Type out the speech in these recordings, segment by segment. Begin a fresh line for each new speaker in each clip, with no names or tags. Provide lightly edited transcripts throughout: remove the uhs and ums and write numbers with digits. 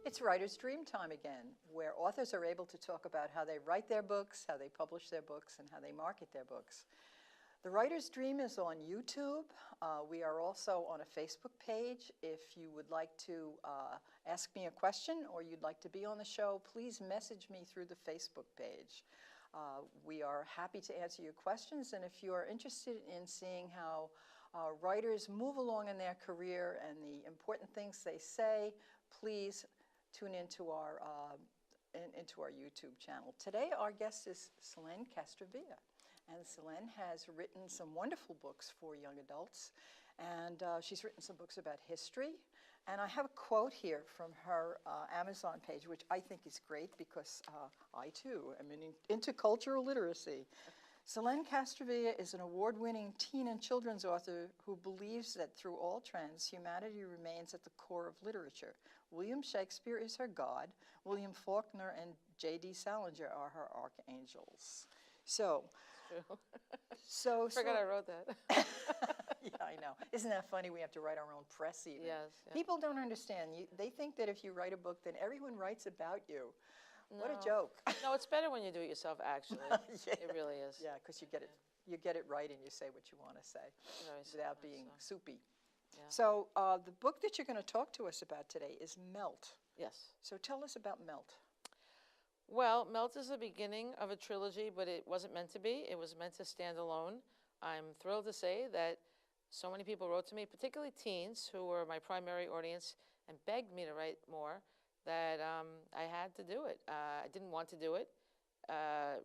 It's Writer's Dream Time again, where authors are able to talk about how they write their books, how they publish their books, and how they market their books. The Writer's Dream is on YouTube. We are also on a Facebook page. If you would like to ask me a question or you'd like to be on the show, please message me through the Facebook page. We are happy to answer your questions, and if you are interested in seeing how writers move along in their career and the important things they say, please tune into our YouTube channel. Today our guest is Selene Castrovilla, and Selene has written some wonderful books for young adults, and she's written some books about history. And I have a quote here from her Amazon page, which I think is great because I too am into cultural literacy. Selene Castrovilla is an award-winning teen and children's author who believes that through all trends, humanity remains at the core of literature. William Shakespeare is her god. William Faulkner and J.D. Salinger are her archangels. So,
I forgot I wrote that.
Yeah, I know. Isn't that funny? We have to write our own press even.
Yes. Yeah.
People don't understand. They think that if you write a book, then everyone writes about you.
No.
What a joke.
No, it's better when you do it yourself, actually.
Yeah.
It really is.
Yeah, because you get it right and you say what you want to say without being soupy.
Yeah.
So the book that you're going to talk to us about today is Melt.
Yes.
So tell us about Melt.
Well, Melt is the beginning of a trilogy, but it wasn't meant to be. It was meant to stand alone. I'm thrilled to say that so many people wrote to me, particularly teens who were my primary audience, and begged me to write more, that I had to do it. I didn't want to do it.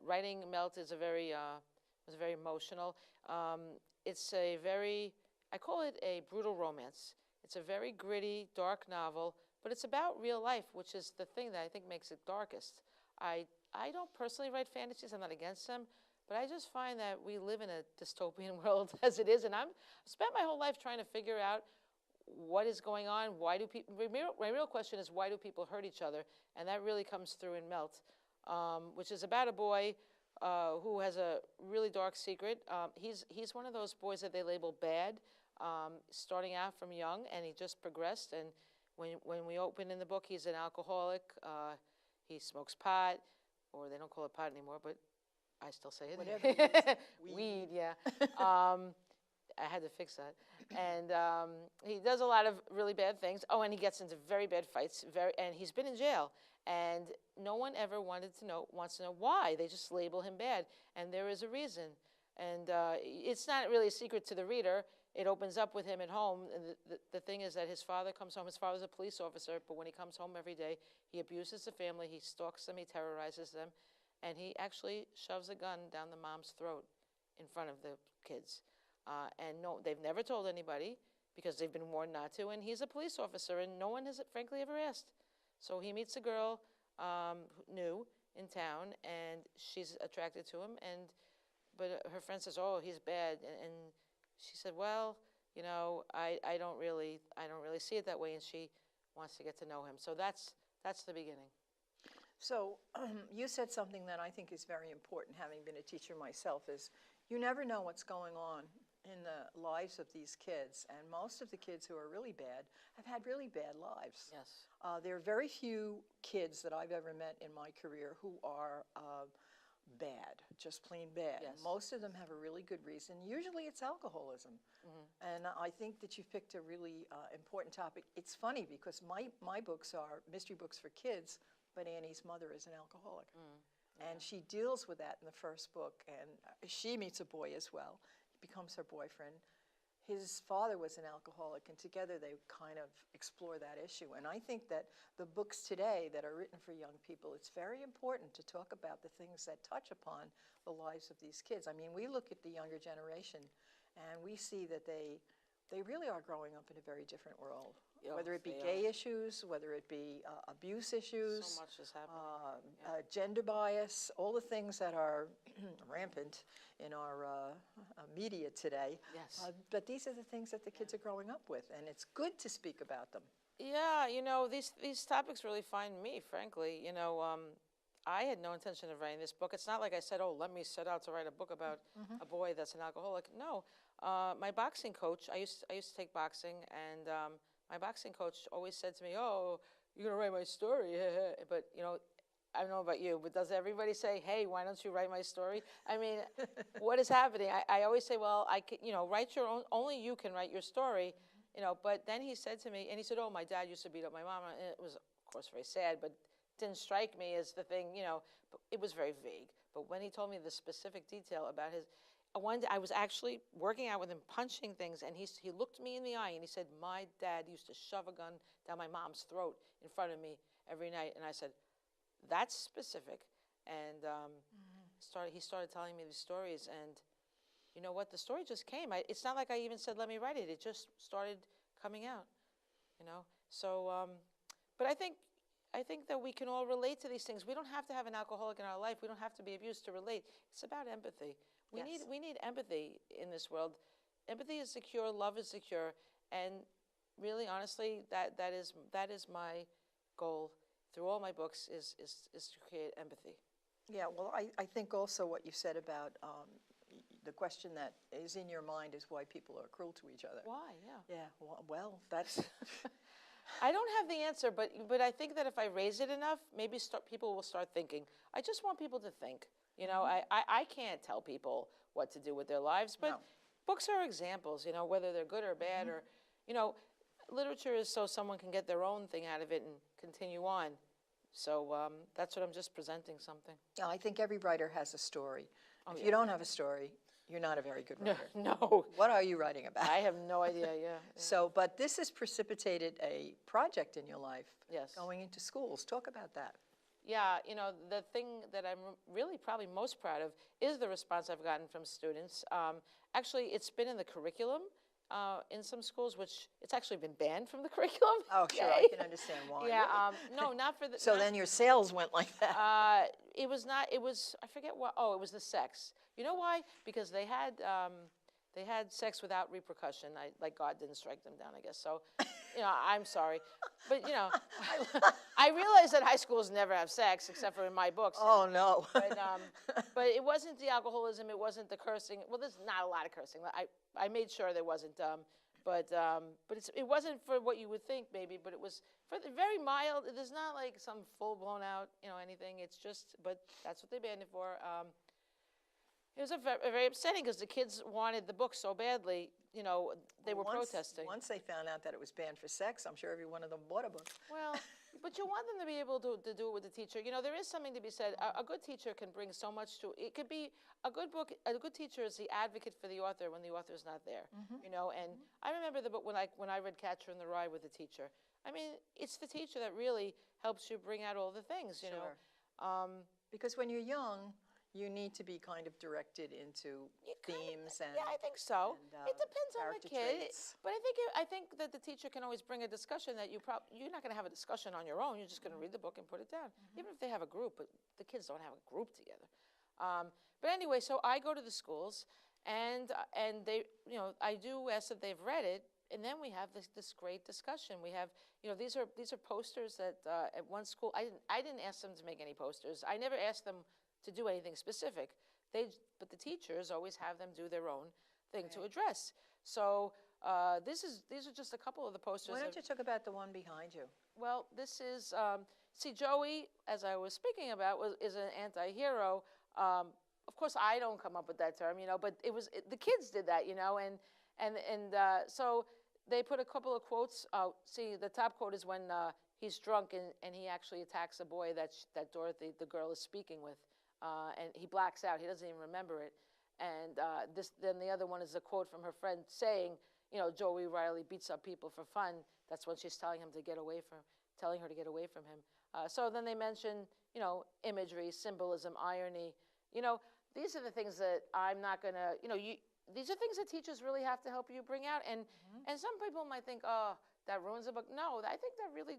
Writing Melt is was very emotional. It's a very, I call it a brutal romance. It's a very gritty, dark novel, but it's about real life, which is the thing that I think makes it darkest. I don't personally write fantasies. I'm not against them, but I just find that we live in a dystopian world as it is, and I've spent my whole life trying to figure out what is going on. Why do people? My real question is, why do people hurt each other? And that really comes through in Melt, which is about a boy who has a really dark secret. He's one of those boys that they label bad, starting out from young, and he just progressed. And when we open in the book, he's an alcoholic. He smokes pot, or they don't call it pot anymore, but I still say it.
Whatever it is.
Weed, yeah. I had to fix that. And he does a lot of really bad things. Oh, and he gets into very bad fights. And he's been in jail. And no one ever wants to know why. They just label him bad. And there is a reason. And it's not really a secret to the reader. It opens up with him at home. And the thing is that his father comes home. His father's a police officer, but when he comes home every day, he abuses the family. He stalks them. He terrorizes them. And he actually shoves a gun down the mom's throat in front of the kids. And no, they've never told anybody because they've been warned not to. And he's a police officer, and no one has frankly ever asked. So he meets a girl new in town, and she's attracted to him. But her friend says, "Oh, he's bad," and she said, "Well, you know, I don't really see it that way." And she wants to get to know him. So that's the beginning.
So you said something that I think is very important, having been a teacher myself, is you never know what's going on in the lives of these kids. And most of the kids who are really bad have had really bad lives.
Yes.
There are very few kids that I've ever met in my career who are bad, just plain bad.
Yes.
Most of them have a really good reason. Usually it's alcoholism.
Mm-hmm.
And I think that you've picked a really important topic. It's funny because my books are mystery books for kids, but Annie's mother is an alcoholic. And she deals with that in the first book. And she meets a boy as well. He becomes her boyfriend. His father was an alcoholic, and together they kind of explore that issue. And I think that the books today that are written for young people, it's very important to talk about the things that touch upon the lives of these kids. I mean, we look at the younger generation, and we see that they really are growing up in a very different world.
Oh,
whether it be gay issues, whether it be abuse issues,
So much is happening.
gender bias, all the things that are rampant in our media today.
Yes.
But these are the things that the kids are growing up with, and it's good to speak about them.
Yeah, you know, these topics really find me, frankly. You know, I had no intention of writing this book. It's not like I said, "Oh, let me set out to write a book about a boy that's an alcoholic." No, my boxing coach. I used to take boxing, and my boxing coach always said to me, "Oh, you're going to write my story. But, you know, I don't know about you, but does everybody say, hey, why don't you write my story? I mean, what is happening? I always say, well, I can, you know, write your own, only you can write your story, you know. But then he said to me, and he said, oh, my dad used to beat up my mom. And it was, of course, very sad, but didn't strike me as the thing, you know, but it was very vague. But when he told me the specific detail about his, one day I was actually working out with him, punching things, and he looked me in the eye and he said, my dad used to shove a gun down my mom's throat in front of me every night. And I said, that's specific. And he started telling me these stories, and you know what? The story just came. It's not like I even said, let me write it. It just started coming out, you know? So, but I think that we can all relate to these things. We don't have to have an alcoholic in our life. We don't have to be abused to relate. It's about empathy. We need empathy in this world. Empathy is the cure. Love is the cure. And really, honestly, that is my goal through all my books is to create empathy.
Yeah, well, I think also what you said about the question that is in your mind is why people are cruel to each other.
Why? Yeah.
Yeah, well, that's...
I don't have the answer, but I think that if I raise it enough, maybe people will start thinking. I just want people to think. You know, I can't tell people what to do with their lives, but books are examples, you know, whether they're good or bad, or, you know, literature is so someone can get their own thing out of it and continue on. So that's what I'm just presenting something.
Yeah, I think every writer has a story.
Oh,
if you don't have a story, you're not a very good writer.
No.
What are you writing about?
I have no idea, yeah.
So, but this has precipitated a project in your life.
Yes.
Going into schools. Talk about that.
Yeah, you know, the thing that I'm really probably most proud of is the response I've gotten from students. Actually, it's been in the curriculum in some schools, which it's actually been banned from the curriculum.
Oh, sure, I can understand why.
Yeah, no, not for the...
So then your sales went like that.
It was not, it was, I forget what, it was the sex. You know why? Because they had sex without repercussion. Like God didn't strike them down, I guess. So, you know, I'm sorry. But, you know, I realize that high schools never have sex, except for in my books.
Oh, no.
But it wasn't the alcoholism, it wasn't the cursing. Well, there's not a lot of cursing. I made sure there wasn't. But it wasn't for what you would think, maybe, but it was for the very mild. There's not like some full-blown out, you know, anything. It's just, but that's what they banned it for. It was very upsetting because the kids wanted the book so badly. You know, they were protesting.
Once they found out that it was banned for sex, I'm sure every one of them bought a book.
Well, but you want them to be able to do it with the teacher. You know, there is something to be said. A good teacher can bring so much to it. It could be a good book. A good teacher is the advocate for the author when the author's not there. You know, and I remember the book when I read Catcher in the Rye with the teacher. I mean, it's the teacher that really helps you bring out all the things. You know,
because when you're young, you need to be kind of directed into themes and
yeah, I think so. It depends on the kid,
traits.
but I think that the teacher can always bring a discussion that you're not going to have a discussion on your own. You're just going to read the book and put it down, even if they have a group. But the kids don't have a group together. But anyway, so I go to the schools, and they, you know, I do ask that they've read it, and then we have this great discussion. We have, you know, these are posters that at one school I didn't ask them to make any posters. I never asked them to do anything specific. But the teachers always have them do their own thing to address. So these are just a couple of the posters.
Why don't you talk about the one behind you?
Well, this is, see, Joey, as I was speaking about, is an anti-hero. Of course, I don't come up with that term, you know, but the kids did that, you know, and so they put a couple of quotes. See, the top quote is when he's drunk and he actually attacks a boy that Dorothy, the girl, is speaking with. And he blacks out. He doesn't even remember it. And then the other one is a quote from her friend saying, you know, Joey Riley beats up people for fun. That's when she's telling her to get away from him. So then they mention, you know, imagery, symbolism, irony. You know, these are the things that I'm not going to, you know, these are things that teachers really have to help you bring out. And some people might think, oh, that ruins a book. No, I think that really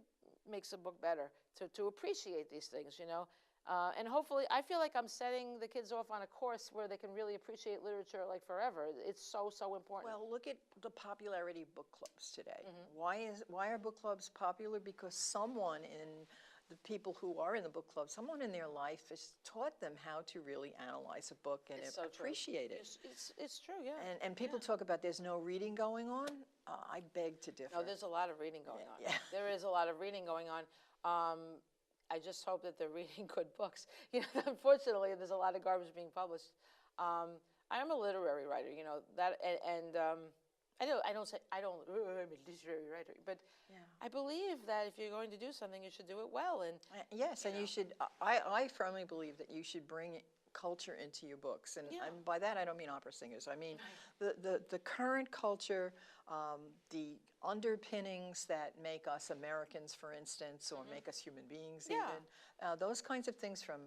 makes a book better, to appreciate these things, you know. And hopefully, I feel like I'm setting the kids off on a course where they can really appreciate literature like forever. It's so important.
Well, look at the popularity of book clubs today. Why are book clubs popular? Because someone in the people who are in the book club, someone in their life has taught them how to really analyze a book and appreciate it.
It's true, yeah.
And people talk about there's no reading going on. I beg to differ.
No, there's a lot of reading going on.
Yeah.
There is a lot of reading going on. I just hope that they're reading good books. Unfortunately, there's a lot of garbage being published. I am a literary writer, that, and I'm a literary writer, but I believe that if you're going to do something, you should do it well. And
yes, and you should. I firmly believe that you should bring culture into your books, and by that I don't mean opera singers. I mean the current culture, the underpinnings that make us Americans, for instance, or make us human beings, even those kinds of things from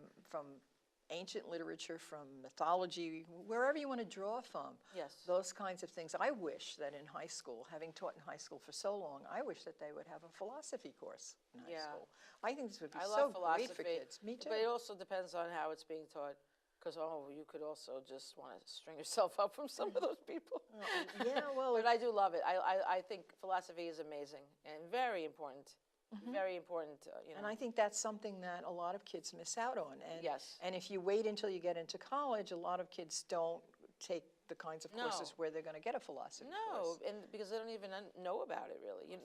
ancient literature, from mythology, wherever you want to draw from.
Yes.
Those kinds of things. I wish that in high school, having taught in high school for so long, I wish that they would have a philosophy course in high school. I think this would be so great for kids. Me too.
But it also depends on how it's being taught. Because, you could also just want to string yourself up from some of those people. But I do love it. I think philosophy is amazing and very important. Very important,
And I think that's something that a lot of kids miss out on. And,
yes.
And if you wait until you get into college, a lot of kids don't take the kinds of courses where they're going to get a philosophy course.
And because they don't even know about it, really.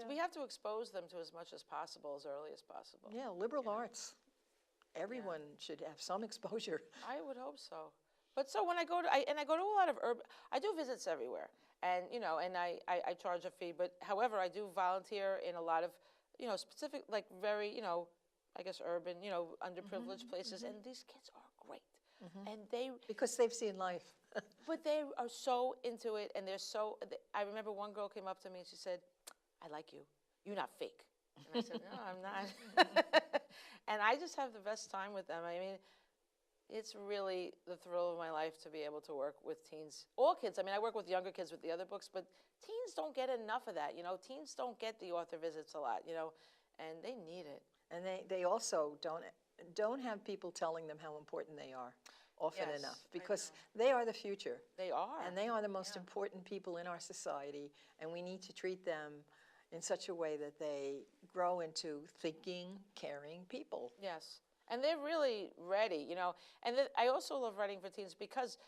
We have to expose them to as much as possible, as early as possible.
Yeah, liberal arts. Everyone should have some exposure.
I would hope so. But so when I go to, I go to a lot of I do visits everywhere. And, and I charge a fee. But however, I do volunteer in a lot of, specific, like very, I guess urban, underprivileged places. And these kids are great. And
because they've seen life.
But they are so into it. And they're so, I remember one girl came up to me and she said, I like you. You're not fake. And I said, no, I'm not. And I just have the best time with them. I mean, it's really the thrill of my life to be able to work with teens. All kids. I mean, I work with younger kids with the other books, but teens don't get enough of that. Teens don't get the author visits a lot, and they need it.
And they also don't have people telling them how important they are often enough, because they are the future.
They are.
And they are the most important people in our society, and we need to treat them in such a way that they grow into thinking, caring people.
Yes, and they're really ready, And I also love writing for teens because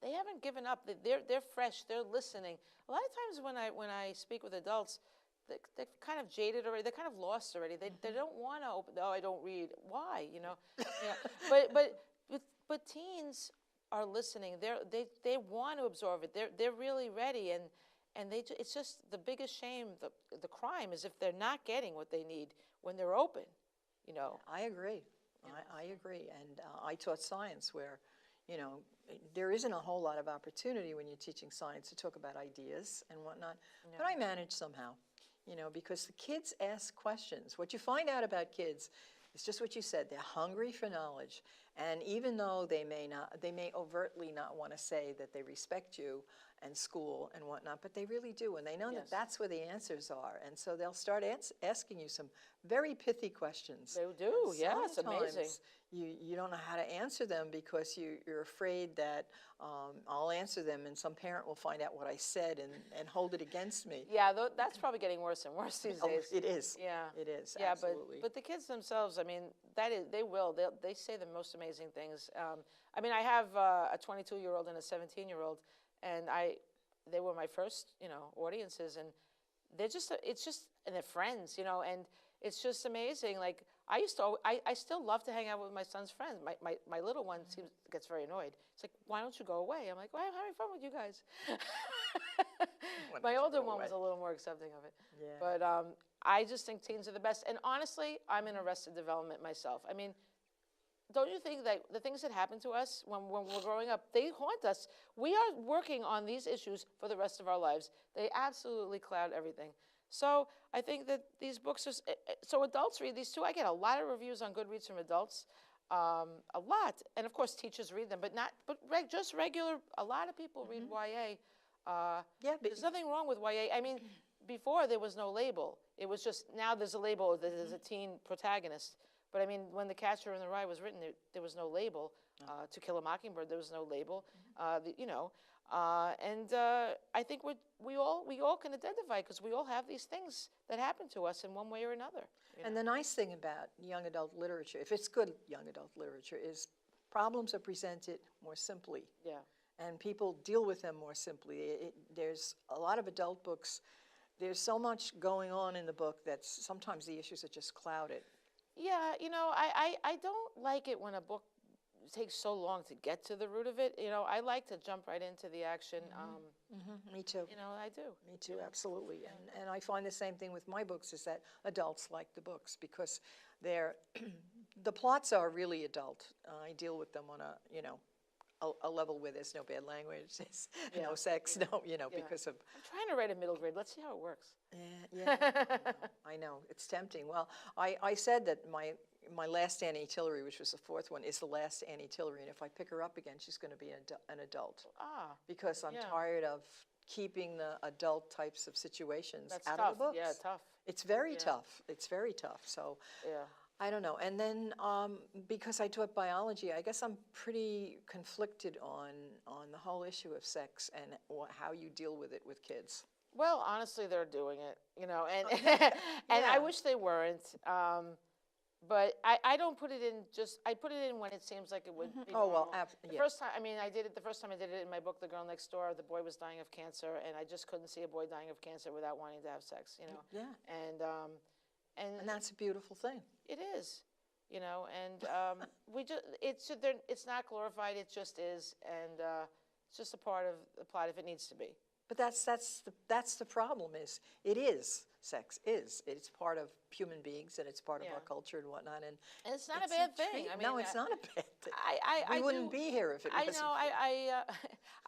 they haven't given up. They're fresh. They're listening. A lot of times when I speak with adults, they're kind of jaded already. They're kind of lost already. They don't want to open. Oh, I don't read. Why? But teens are listening. They want to absorb it. They're really ready, and it's just the biggest shame, the crime is if they're not getting what they need when they're open,
I agree. I agree. And I taught science where, there isn't a whole lot of opportunity when you're teaching science to talk about ideas and whatnot. But I manage somehow, because the kids ask questions. What you find out about kids is just what you said. They're hungry for knowledge. And even though they may overtly not want to say that they respect you and school and whatnot, but they really do, and they know that that's where the answers are. And so they'll start asking you some very pithy questions.
They do, it's amazing.
You don't know how to answer them because you're afraid that I'll answer them and some parent will find out what I said and hold it against me.
Yeah, that's probably getting worse and worse these days.
It is.
Yeah.
It is,
yeah,
absolutely.
But the kids themselves, I mean, they say the most amazing things. I mean, I have a 22-year-old and a 17-year-old, and they were my first, audiences, and and they're friends, and it's just amazing. Like, I still love to hang out with my son's friends. My little one gets very annoyed. It's like, why don't you go away? I'm like, well, I'm having fun with you guys. My older one was a little more accepting of it.
Yeah.
But I just think teens are the best. And honestly, I'm in Arrested Development myself. I mean, don't you think that the things that happen to us when we're growing up, they haunt us? We are working on these issues for the rest of our lives. They absolutely cloud everything. So I think that these books are, so adults read these too. I get a lot of reviews on Goodreads from adults, a lot. And of course teachers read them, but just regular, a lot of people read YA. There's nothing wrong with YA. I mean, before there was no label. It was just, now there's a label, there's a teen protagonist. But I mean, when The Catcher in the Rye was written, there was no label. To Kill a Mockingbird, there was no label. And I think we all can identify, because we all have these things that happen to us in one way or another.
And the nice thing about young adult literature, if it's good young adult literature, is problems are presented more simply.
Yeah.
and people deal with them more simply. There's a lot of adult books. There's so much going on in the book that sometimes the issues are just clouded.
Yeah, I don't like it when a book takes so long to get to the root of it. I like to jump right into the action.
Me too.
I do.
Me too, absolutely. And I find the same thing with my books, is that adults like the books because they're, the plots are really adult. I deal with them on a level where there's no bad language, there's no sex, because of...
I'm trying to write a middle grade. Let's see how it works.
I know. It's tempting. Well, I said that my last Annie Tillery, which was the fourth one, is the last Annie Tillery, and if I pick her up again, she's going to be an adult. Because I'm tired of keeping the adult types of situations out of the books.
Yeah, tough.
It's very tough. It's very tough. So I don't know. And then because I taught biology, I guess I'm pretty conflicted on the whole issue of sex and how you deal with it with kids.
Well, honestly, they're doing it, and and I wish they weren't. But I don't put it in I put it in when it seems like it would be normal. The first time, I did it, the first time I did it in my book, The Girl Next Door, the boy was dying of cancer, and I just couldn't see a boy dying of cancer without wanting to have sex,
And that's a beautiful thing.
It is, and it's not glorified, it just is, and it's just a part of the plot if it needs to be.
But that's the problem. It's part of human beings, and it's part of our culture and whatnot. And
it's not a bad thing.
No, it's not a bad thing. We wouldn't be here if it wasn't.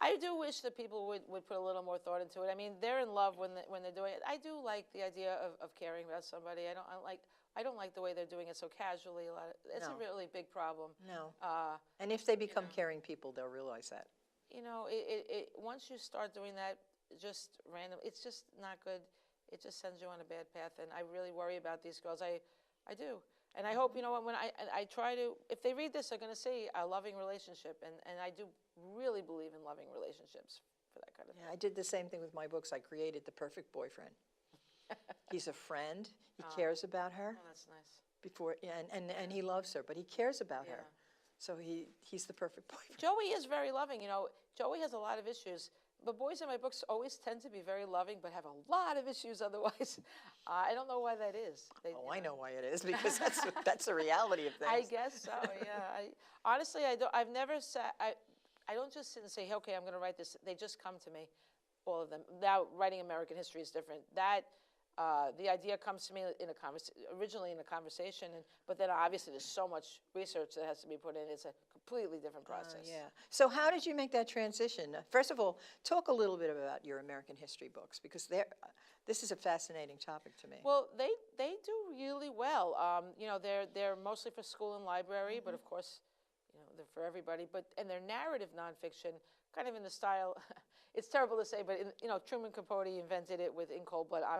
I do wish that people would put a little more thought into it. They're in love when they're doing it. I do like the idea of caring about somebody. I don't like the way they're doing it so casually. It's a really big problem.
No. And if they become caring people, they'll realize that.
Once you start doing that, just random, it's just not good. It just sends you on a bad path, and I really worry about these girls. I do, and I hope when I try to, if they read this, they're going to see a loving relationship, and I do really believe in loving relationships for that kind of thing.
I did the same thing with my books. I created the perfect boyfriend. He's a friend. He cares about her.
Oh, that's nice.
And he loves her, but he cares about her. So he's the perfect boyfriend.
Joey is very loving. Joey has a lot of issues. But boys in my books always tend to be very loving, but have a lot of issues otherwise. I don't know why that is.
I know why it is, because that's the reality of things.
I guess so, yeah. Honestly, I've never sat, I don't just sit and say, hey, okay, I'm going to write this. They just come to me, all of them. Now, writing American history is different. The idea comes to me originally in a conversation, but then obviously there's so much research that has to be put in. It's a completely different process.
So how did you make that transition? First of all, talk a little bit about your American history books, because this is a fascinating topic to me.
Well, they do really well. They're mostly for school and library, but of course, they're for everybody. And they're narrative nonfiction, kind of in the style. It's terrible to say, but Truman Capote invented it with In Cold Blood.